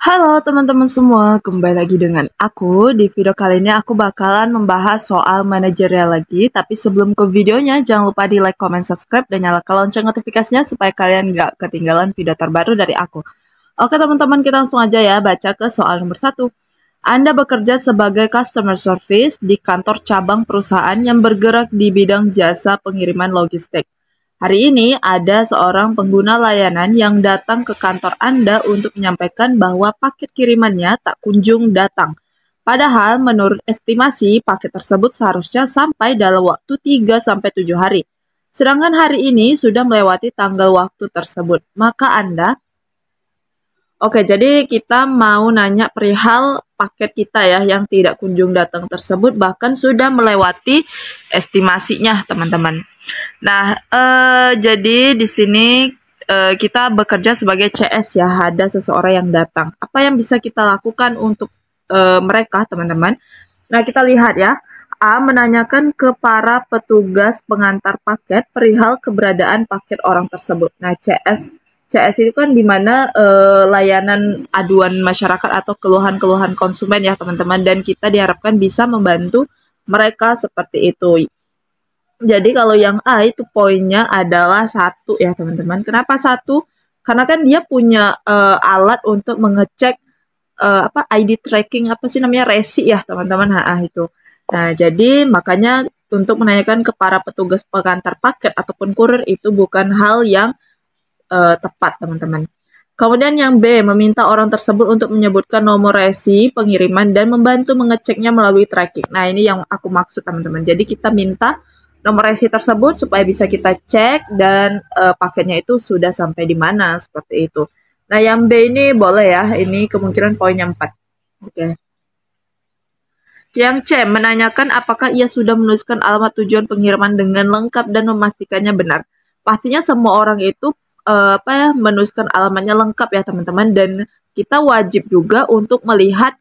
Halo teman-teman semua, kembali lagi dengan aku. Di video kali ini aku bakalan membahas soal manajerial lagi. Tapi sebelum ke videonya, jangan lupa di like, comment, subscribe, dan nyalakan lonceng notifikasinya supaya kalian gak ketinggalan video terbaru dari aku. Oke teman-teman, kita langsung aja ya baca ke soal nomor 1. Anda bekerja sebagai customer service di kantor cabang perusahaan yang bergerak di bidang jasa pengiriman logistik. Hari ini ada seorang pengguna layanan yang datang ke kantor Anda untuk menyampaikan bahwa paket kirimannya tak kunjung datang. Padahal menurut estimasi paket tersebut seharusnya sampai dalam waktu 3-7 hari. Sedangkan hari ini sudah melewati tanggal waktu tersebut. Maka Anda Oke, jadi kita mau nanya perihal paket kita ya yang tidak kunjung datang tersebut bahkan sudah melewati estimasinya, teman-teman. Nah, jadi di sini kita bekerja sebagai CS ya, ada seseorang yang datang. Apa yang bisa kita lakukan untuk mereka, teman-teman? Nah, kita lihat ya. A menanyakan ke para petugas pengantar paket perihal keberadaan paket orang tersebut. Nah, CS itu kan dimana layanan aduan masyarakat atau keluhan-keluhan konsumen ya teman-teman, dan kita diharapkan bisa membantu mereka seperti itu. Jadi kalau yang A itu poinnya adalah 1 ya teman-teman. Kenapa 1? Karena kan dia punya alat untuk mengecek ID tracking apa sih namanya, resi ya teman-teman. Itu. Nah jadi makanya untuk menanyakan ke para petugas pengantar paket ataupun kurir itu bukan hal yang tepat teman-teman. Kemudian yang B, meminta orang tersebut untuk menyebutkan nomor resi pengiriman dan membantu mengeceknya melalui tracking. Nah ini yang aku maksud teman-teman. Jadi kita minta nomor resi tersebut supaya bisa kita cek dan paketnya itu sudah sampai di mana, seperti itu. Nah yang B ini boleh ya, ini kemungkinan poinnya 4. Oke. Yang C, menanyakan apakah ia sudah menuliskan alamat tujuan pengiriman dengan lengkap dan memastikannya benar. Pastinya semua orang itu menuliskan alamatnya lengkap ya teman-teman, dan kita wajib juga untuk melihat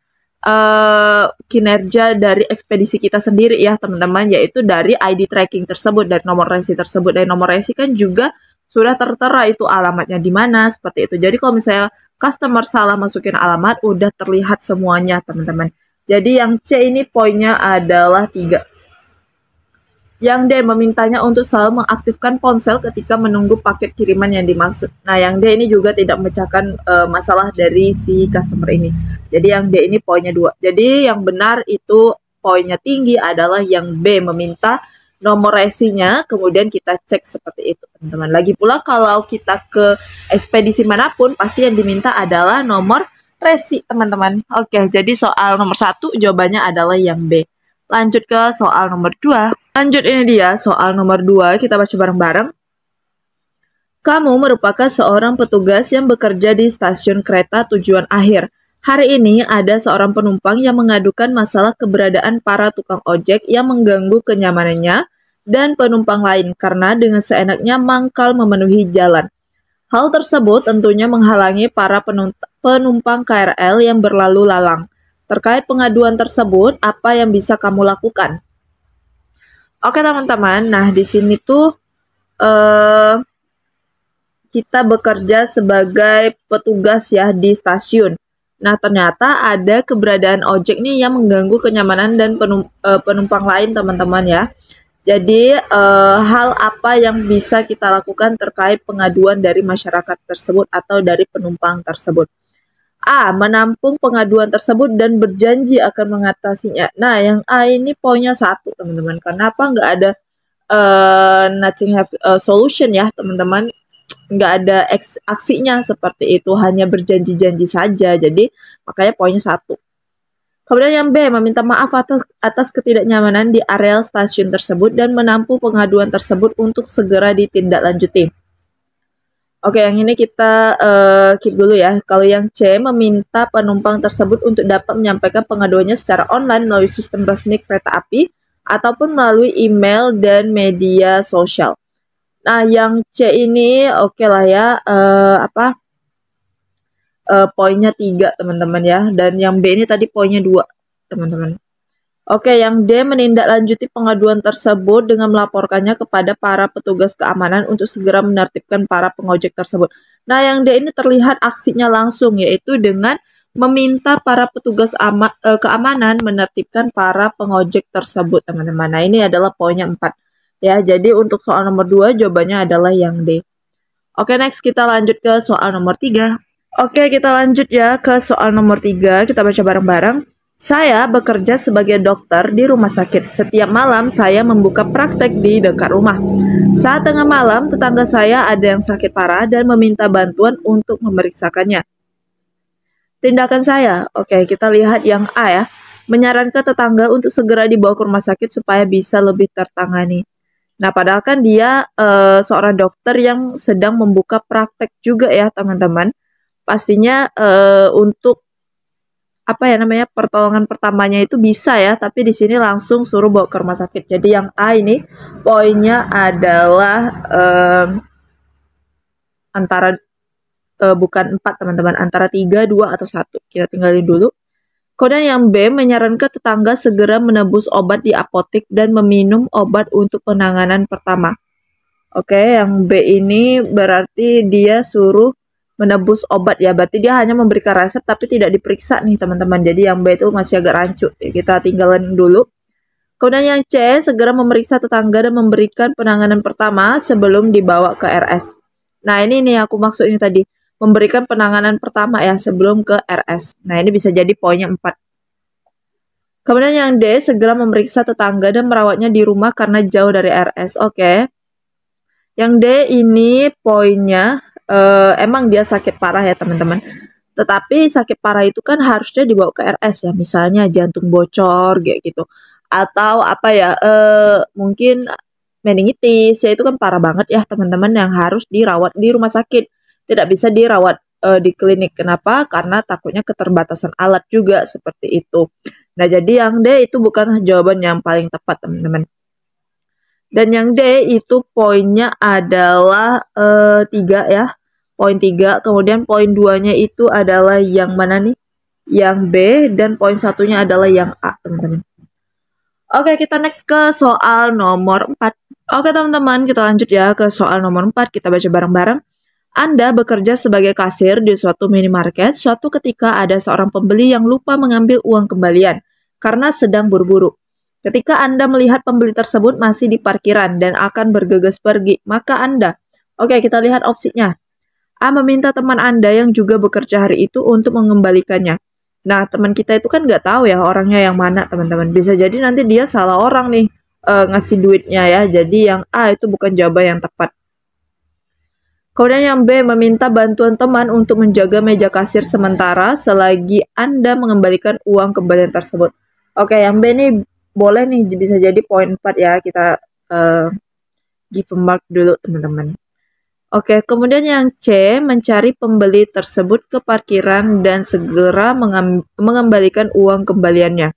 kinerja dari ekspedisi kita sendiri ya teman-teman, yaitu dari ID tracking tersebut, dari nomor resi tersebut. Dari nomor resi kan juga sudah tertera itu alamatnya di mana, seperti itu. Jadi kalau misalnya customer salah masukin alamat, udah terlihat semuanya teman-teman. Jadi yang C ini poinnya adalah 3. Yang D, memintanya untuk selalu mengaktifkan ponsel ketika menunggu paket kiriman yang dimaksud. Nah, yang D ini juga tidak memecahkan masalah dari si customer ini. Jadi yang D ini poinnya 2. Jadi yang benar itu poinnya tinggi adalah yang B, meminta nomor resinya, kemudian kita cek seperti itu, teman-teman. Lagi pula kalau kita ke ekspedisi manapun, pasti yang diminta adalah nomor resi, teman-teman. Oke, jadi soal nomor 1 jawabannya adalah yang B. Lanjut ke soal nomor 2. Lanjut, ini dia soal nomor 2. Kita baca bareng-bareng. Kamu merupakan seorang petugas yang bekerja di stasiun kereta tujuan akhir. Hari ini ada seorang penumpang yang mengadukan masalah keberadaan para tukang ojek yang mengganggu kenyamanannya dan penumpang lain karena dengan seenaknya mangkal memenuhi jalan. Hal tersebut tentunya menghalangi para penumpang KRL yang berlalu lalang. Terkait pengaduan tersebut, apa yang bisa kamu lakukan? Oke teman-teman, nah di sini tuh kita bekerja sebagai petugas ya di stasiun. Nah ternyata ada keberadaan ojek nih yang mengganggu kenyamanan dan penumpang lain teman-teman ya. Jadi hal apa yang bisa kita lakukan terkait pengaduan dari masyarakat tersebut atau dari penumpang tersebut? A, menampung pengaduan tersebut dan berjanji akan mengatasinya. Nah, yang A ini poinnya 1, teman-teman. Kenapa nggak ada nothing have solution ya, teman-teman? Nggak ada aksinya seperti itu, hanya berjanji-janji saja. Jadi, makanya poinnya 1. Kemudian yang B, meminta maaf atas ketidaknyamanan di areal stasiun tersebut dan menampung pengaduan tersebut untuk segera ditindaklanjuti. Oke, yang ini kita keep dulu ya. Kalau yang C, meminta penumpang tersebut untuk dapat menyampaikan pengaduannya secara online melalui sistem resmi kereta api ataupun melalui email dan media sosial. Nah, yang C ini oke lah ya, poinnya 3 teman-teman ya. Dan yang B ini tadi poinnya 2 teman-teman. Oke, yang D, menindaklanjuti pengaduan tersebut dengan melaporkannya kepada para petugas keamanan untuk segera menertibkan para pengojek tersebut. Nah, yang D ini terlihat aksinya langsung, yaitu dengan meminta para petugas keamanan menertibkan para pengojek tersebut, teman-teman. Nah, ini adalah poinnya 4. Ya, jadi untuk soal nomor 2 jawabannya adalah yang D. Oke, next kita lanjut ke soal nomor 3. Oke, kita lanjut ya ke soal nomor 3. Kita baca bareng-bareng. Saya bekerja sebagai dokter di rumah sakit. Setiap malam saya membuka praktek di dekat rumah. Saat tengah malam, tetangga saya ada yang sakit parah dan meminta bantuan untuk memeriksakannya. Tindakan saya, oke, kita lihat yang A ya. Menyarankan tetangga untuk segera dibawa ke rumah sakit supaya bisa lebih tertangani. Nah, padahal kan dia seorang dokter yang sedang membuka praktek juga ya, teman-teman. Pastinya untuk pertolongan pertamanya itu bisa ya, tapi di sini langsung suruh bawa ke rumah sakit. Jadi yang A ini poinnya adalah antara bukan 4, teman-teman, antara 3, 2 atau 1. Kita tinggalin dulu. Kemudian yang B menyarankan tetangga segera menebus obat di apotek dan meminum obat untuk penanganan pertama. Oke, yang B ini berarti dia suruh menebus obat ya, berarti dia hanya memberikan resep tapi tidak diperiksa nih, teman-teman. Jadi yang B itu masih agak rancu, kita tinggalin dulu. Kemudian yang C, segera memeriksa tetangga dan memberikan penanganan pertama sebelum dibawa ke RS. Nah, ini nih aku maksud ini tadi, memberikan penanganan pertama ya sebelum ke RS. Nah, ini bisa jadi poinnya 4. Kemudian yang D, segera memeriksa tetangga dan merawatnya di rumah karena jauh dari RS. Oke. Yang D ini poinnya emang dia sakit parah ya, teman-teman. Tetapi sakit parah itu kan harusnya dibawa ke RS ya, misalnya jantung bocor kayak gitu. Atau mungkin meningitis ya, itu kan parah banget ya, teman-teman, yang harus dirawat di rumah sakit. Tidak bisa dirawat di klinik. Kenapa? Karena takutnya keterbatasan alat juga seperti itu. Nah, jadi yang D itu bukan jawaban yang paling tepat, teman-teman. Dan yang D itu poinnya adalah 3 ya. Poin 3. Kemudian poin 2-nya itu adalah yang mana nih? Yang B. Dan poin 1-nya adalah yang A, teman-teman. Oke, kita next ke soal nomor 4. Oke, teman-teman, kita lanjut ya ke soal nomor 4. Kita baca bareng-bareng. Anda bekerja sebagai kasir di suatu minimarket. Suatu ketika ada seorang pembeli yang lupa mengambil uang kembalian karena sedang buru-buru. Ketika Anda melihat pembeli tersebut masih di parkiran dan akan bergegas pergi, maka Anda, oke, kita lihat opsinya. A, meminta teman Anda yang juga bekerja hari itu untuk mengembalikannya. Nah, teman kita itu kan nggak tahu ya orangnya yang mana, teman-teman. Bisa jadi nanti dia salah orang nih ngasih duitnya ya. Jadi yang A itu bukan jawaban yang tepat. Kemudian yang B, meminta bantuan teman untuk menjaga meja kasir sementara selagi Anda mengembalikan uang kembalian tersebut. Oke, yang B nih boleh nih, bisa jadi poin 4 ya. Kita give a mark dulu, teman-teman. Oke, kemudian yang C, mencari pembeli tersebut ke parkiran dan segera mengembalikan uang kembaliannya.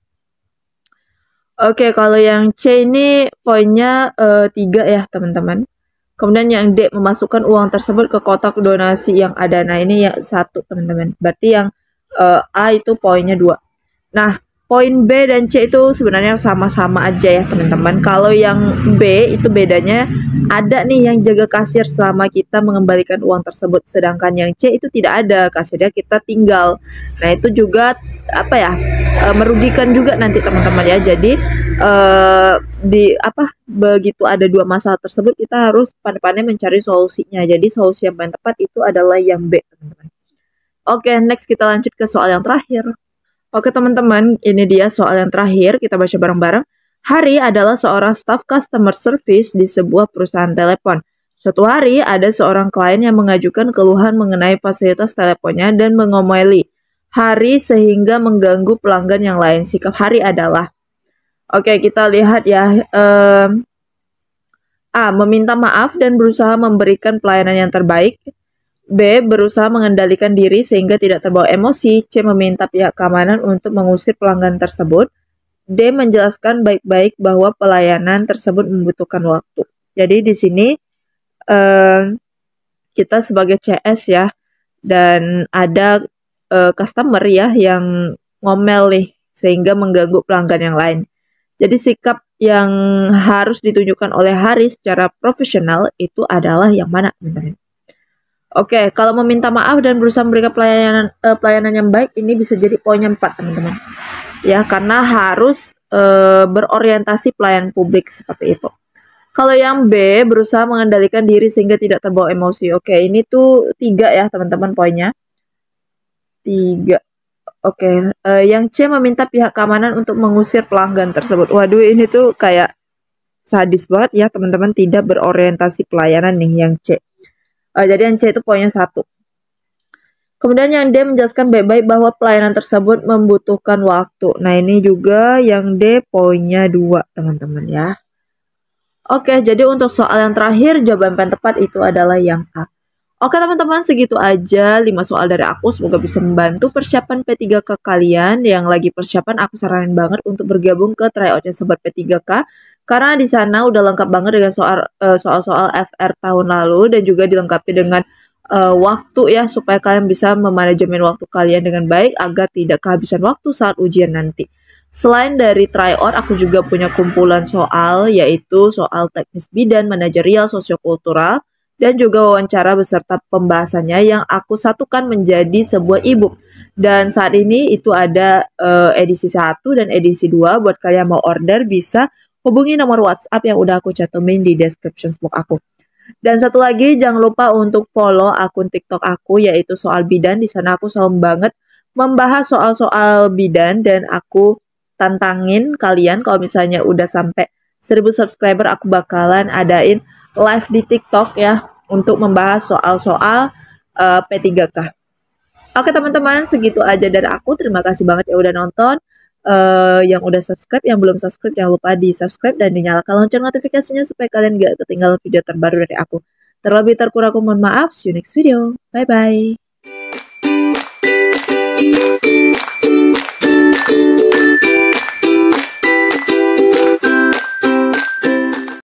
Oke, kalau yang C ini poinnya 3 ya, teman-teman. Kemudian yang D, memasukkan uang tersebut ke kotak donasi yang ada. Nah, ini ya 1, teman-teman. Berarti yang A itu poinnya 2. Nah, poin B dan C itu sebenarnya sama-sama aja ya, teman-teman. Kalau yang B itu bedanya ada nih yang jaga kasir selama kita mengembalikan uang tersebut. Sedangkan yang C itu tidak ada, kasirnya kita tinggal. Nah, itu juga merugikan juga nanti, teman-teman ya. Jadi begitu ada 2 masalah tersebut, kita harus pandai-pandai mencari solusinya. Jadi solusi yang paling tepat itu adalah yang B, teman-teman. Oke, next kita lanjut ke soal yang terakhir. Oke, teman-teman, ini dia soal yang terakhir. Kita baca bareng-bareng. Hari adalah seorang staf customer service di sebuah perusahaan telepon. Suatu hari, ada seorang klien yang mengajukan keluhan mengenai fasilitas teleponnya dan mengomeli Hari sehingga mengganggu pelanggan yang lain. Sikap Hari adalah, oke, kita lihat ya. A, meminta maaf dan berusaha memberikan pelayanan yang terbaik. B, berusaha mengendalikan diri sehingga tidak terbawa emosi. C, meminta pihak keamanan untuk mengusir pelanggan tersebut. D, menjelaskan baik-baik bahwa pelayanan tersebut membutuhkan waktu. Jadi di sini kita sebagai CS ya, dan ada customer ya yang ngomel nih sehingga mengganggu pelanggan yang lain. Jadi sikap yang harus ditunjukkan oleh Hari secara profesional itu adalah yang mana, teman-teman? Oke, kalau meminta maaf dan berusaha memberikan pelayanan yang baik, ini bisa jadi poin yang 4, teman-teman. Ya, karena harus berorientasi pelayan publik seperti itu. Kalau yang B, berusaha mengendalikan diri sehingga tidak terbawa emosi. Oke, ini tuh 3 ya, teman-teman, poinnya. 3. Oke, yang C, meminta pihak keamanan untuk mengusir pelanggan tersebut. Waduh, ini tuh kayak sadis banget ya, teman-teman, tidak berorientasi pelayanan nih yang C. Jadi yang C itu poinnya 1. Kemudian yang D, menjelaskan baik-baik bahwa pelayanan tersebut membutuhkan waktu. Nah, ini juga yang D poinnya 2, teman-teman ya. Oke, jadi untuk soal yang terakhir, jawaban paling tepat itu adalah yang A. Oke teman-teman, segitu aja 5 soal dari aku. Semoga bisa membantu persiapan P3K kalian. Yang lagi persiapan, aku saranin banget untuk bergabung ke tryoutnya Sobat P3K. Karena di sana udah lengkap banget dengan soal-soal FR tahun lalu. Dan juga dilengkapi dengan waktu ya, supaya kalian bisa memanajemen waktu kalian dengan baik agar tidak kehabisan waktu saat ujian nanti. Selain dari tryout, aku juga punya kumpulan soal, yaitu soal teknis bidan, manajerial, sosiokultural, dan juga wawancara beserta pembahasannya yang aku satukan menjadi sebuah e-book. Dan saat ini itu ada edisi 1 dan edisi 2. Buat kalian mau order bisa hubungi nomor WhatsApp yang udah aku cantumin di description box aku. Dan satu lagi, jangan lupa untuk follow akun TikTok aku, yaitu soal bidan. Di sana aku selalu banget membahas soal-soal bidan dan aku tantangin kalian kalau misalnya udah sampai 1000 subscriber, aku bakalan adain live di TikTok ya untuk membahas soal-soal P3K. Oke teman-teman, segitu aja dari aku. Terima kasih banget ya udah nonton. Yang udah subscribe, yang belum subscribe jangan lupa di subscribe dan dinyalakan lonceng notifikasinya supaya kalian gak ketinggalan video terbaru dari aku. Terlebih terkurang aku mohon maaf. See you next video. Bye bye.